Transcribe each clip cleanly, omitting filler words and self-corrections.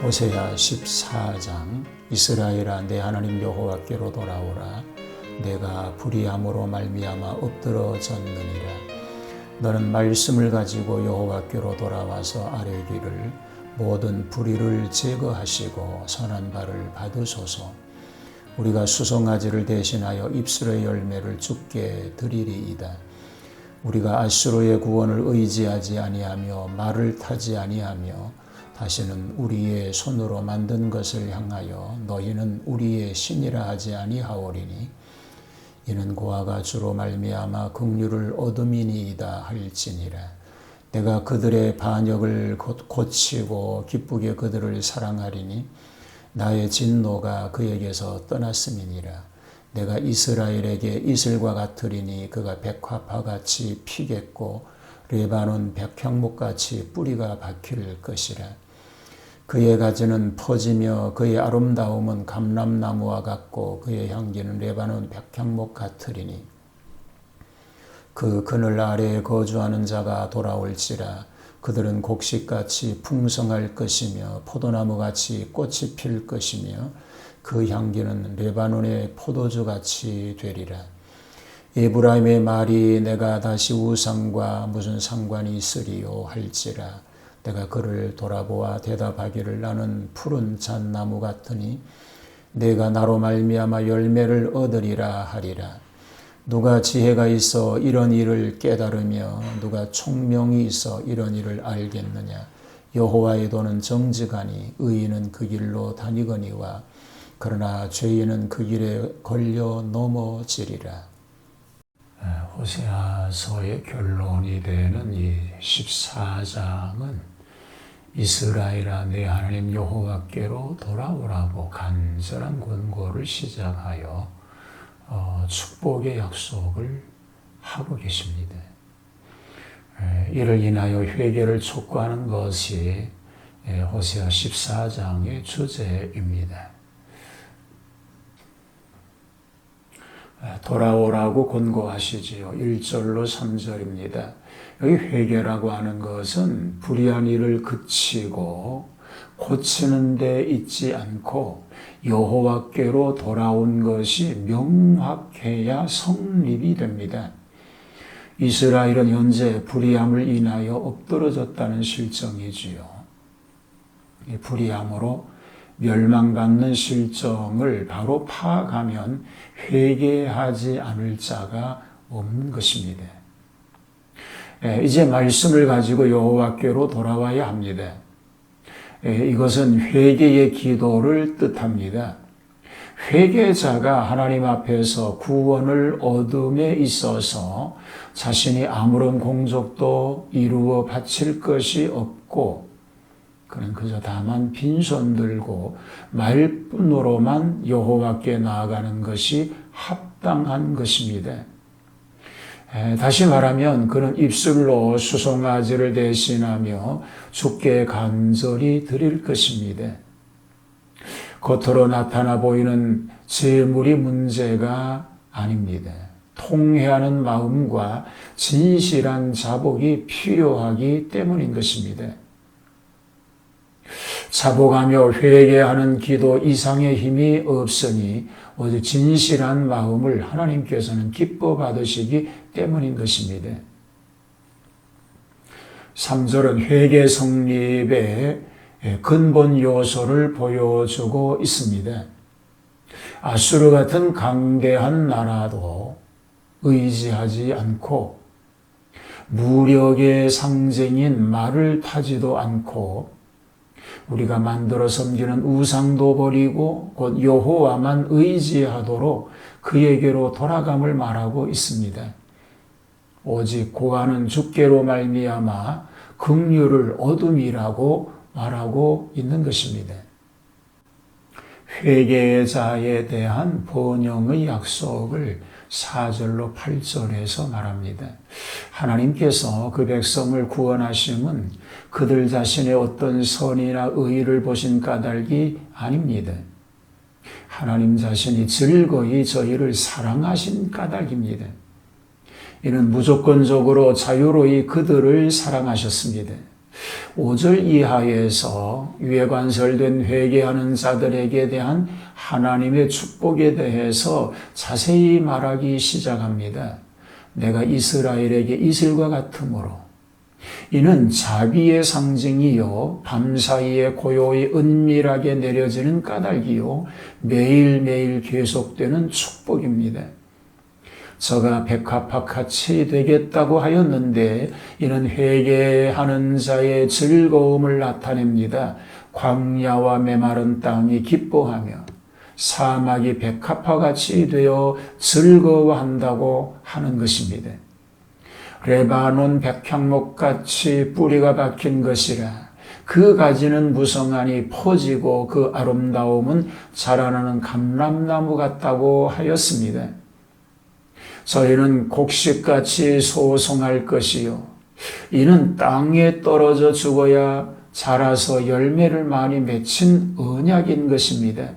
호세아 14장 이스라엘아 내 하나님 여호와께로 돌아오라. 내가 불의함으로 말미암아 엎드러졌느니라. 너는 말씀을 가지고 여호와께로 돌아와서 아뢰기를 모든 불의를 제거하시고 선한 바를 받으소서. 우리가 수송아지를 대신하여 입술의 열매를 주께 드리리이다. 우리가 아수르의 구원을 의지하지 아니하며 말을 타지 아니하며 다시는 우리의 손으로 만든 것을 향하여 너희는 우리의 신이라 하지 아니하오리니 이는 고아가 주로 말미암아 긍휼을 얻음이니이다 할지니라. 내가 그들의 반역을 고치고 기쁘게 그들을 사랑하리니 나의 진노가 그에게서 떠났음이니라. 내가 이스라엘에게 이슬과 같으리니 그가 백화파같이 피겠고 레바논 백향목같이 뿌리가 박힐 것이라. 그의 가지는 퍼지며 그의 아름다움은 감람나무와 같고 그의 향기는 레바논 백향목 같으리니 그 그늘 아래에 거주하는 자가 돌아올지라. 그들은 곡식같이 풍성할 것이며 포도나무같이 꽃이 필 것이며 그 향기는 레바논의 포도주같이 되리라. 에브라임의 말이 내가 다시 우상과 무슨 상관이 있으리요 할지라. 내가 그를 돌아보아 대답하기를 나는 푸른 잣나무 같으니 내가 나로 말미암아 열매를 얻으리라 하리라. 누가 지혜가 있어 이런 일을 깨달으며 누가 총명이 있어 이런 일을 알겠느냐. 여호와의 도는 정직하니 의인은 그 길로 다니거니와 그러나 죄인은 그 길에 걸려 넘어지리라. 호세아서의 결론이 되는 이 14장은 이스라엘아 내 하나님 여호와께로 돌아오라고 간절한 권고를 시작하여 축복의 약속을 하고 계십니다. 이를 인하여 회개를 촉구하는 것이 호세아 14장의 주제입니다. 돌아오라고 권고하시지요. 1절로 3절입니다. 여기 회개라고 하는 것은 불의한 일을 그치고 고치는 데 있지 않고 여호와께로 돌아온 것이 명확해야 성립이 됩니다. 이스라엘은 현재 불의함을 인하여 엎드러졌다는 실정이지요. 이 불의함으로 멸망받는 실정을 바로 파악하면 회개하지 않을 자가 없는 것입니다. 이제 말씀을 가지고 여호와께로 돌아와야 합니다. 이것은 회개의 기도를 뜻합니다. 회개자가 하나님 앞에서 구원을 얻음에 있어서 자신이 아무런 공적도 이루어 바칠 것이 없고 그는 그저 다만 빈손 들고 말뿐으로만 여호와께 나아가는 것이 합당한 것입니다. 다시 말하면 그는 입술로 수송아지를 대신하며 주께 간절히 드릴 것입니다. 겉으로 나타나 보이는 재물이 문제가 아닙니다. 통회하는 마음과 진실한 자복이 필요하기 때문인 것입니다. 자복하며 회개하는 기도 이상의 힘이 없으니 오직 진실한 마음을 하나님께서는 기뻐 받으시기 때문인 것입니다. 3절은 회개 성립의 근본 요소를 보여주고 있습니다. 아수르 같은 강대한 나라도 의지하지 않고 무력의 상징인 말을 타지도 않고 우리가 만들어 섬기는 우상도 버리고 곧 여호와만 의지하도록 그에게로 돌아감을 말하고 있습니다. 오직 고아는 주께로 말미암아 긍휼을 얻음이라고 말하고 있는 것입니다. 회개자에 대한 번영의 약속을 4절로 8절에서 말합니다. 하나님께서 그 백성을 구원하심은 그들 자신의 어떤 선이나 의의를 보신 까닭이 아닙니다. 하나님 자신이 즐거이 저희를 사랑하신 까닭입니다. 이는 무조건적으로 자유로이 그들을 사랑하셨습니다. 5절 이하에서 위에 관설된 회개하는 자들에게 대한 하나님의 축복에 대해서 자세히 말하기 시작합니다. 내가 이스라엘에게 이슬과 같으므로 이는 자비의 상징이요 밤사이에 고요히 은밀하게 내려지는 까닭이요 매일매일 계속되는 축복입니다. 저가 백합화같이 되겠다고 하였는데 이는 회개하는 자의 즐거움을 나타냅니다. 광야와 메마른 땅이 기뻐하며 사막이 백합화같이 되어 즐거워한다고 하는 것입니다. 레바논 백향목같이 뿌리가 박힌 것이라 그 가지는 무성하니 퍼지고 그 아름다움은 자라나는 감람나무 같다고 하였습니다. 저희는 곡식같이 소송할 것이요 이는 땅에 떨어져 죽어야 자라서 열매를 많이 맺힌 언약인 것입니다.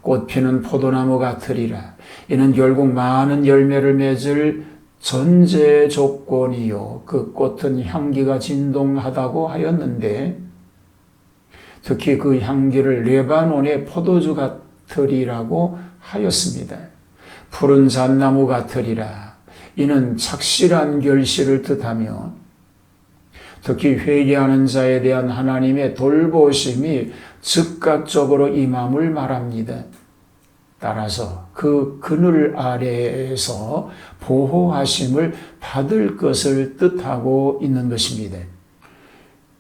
꽃피는 포도나무 같으리라 이는 결국 많은 열매를 맺을 전제 조건이요 그 꽃은 향기가 진동하다고 하였는데 특히 그 향기를 레바논의 포도주 같으리라고 하였습니다. 푸른 잣나무 같으리라 이는 착실한 결실을 뜻하며 특히 회개하는 자에 대한 하나님의 돌보심이 즉각적으로 임함을 말합니다. 따라서 그 그늘 아래에서 보호하심을 받을 것을 뜻하고 있는 것입니다.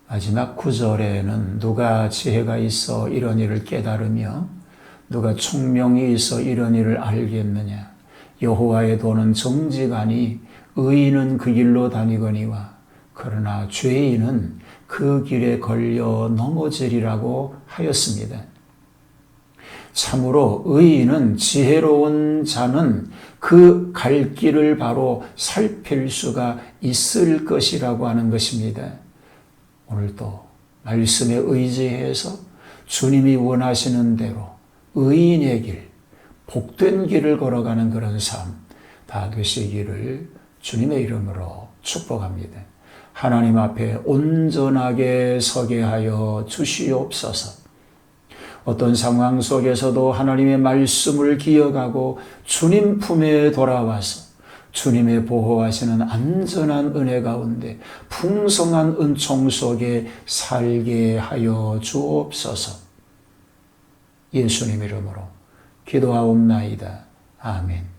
마지막 9절에는 누가 지혜가 있어 이런 일을 깨달으며 누가 총명이 있어 이런 일을 알겠느냐. 여호와의 도는 정직하니 의인은 그 길로 다니거니와 그러나 죄인은 그 길에 걸려 넘어지리라고 하였습니다. 참으로 의인은 지혜로운 자는 그 갈 길을 바로 살필 수가 있을 것이라고 하는 것입니다. 오늘도 말씀에 의지해서 주님이 원하시는 대로 의인의 길, 복된 길을 걸어가는 그런 삶 다 되시기를 주님의 이름으로 축복합니다. 하나님 앞에 온전하게 서게 하여 주시옵소서. 어떤 상황 속에서도 하나님의 말씀을 기억하고 주님 품에 돌아와서 주님의 보호하시는 안전한 은혜 가운데 풍성한 은총 속에 살게 하여 주옵소서. 예수님 이름으로 기도하옵나이다. 아멘.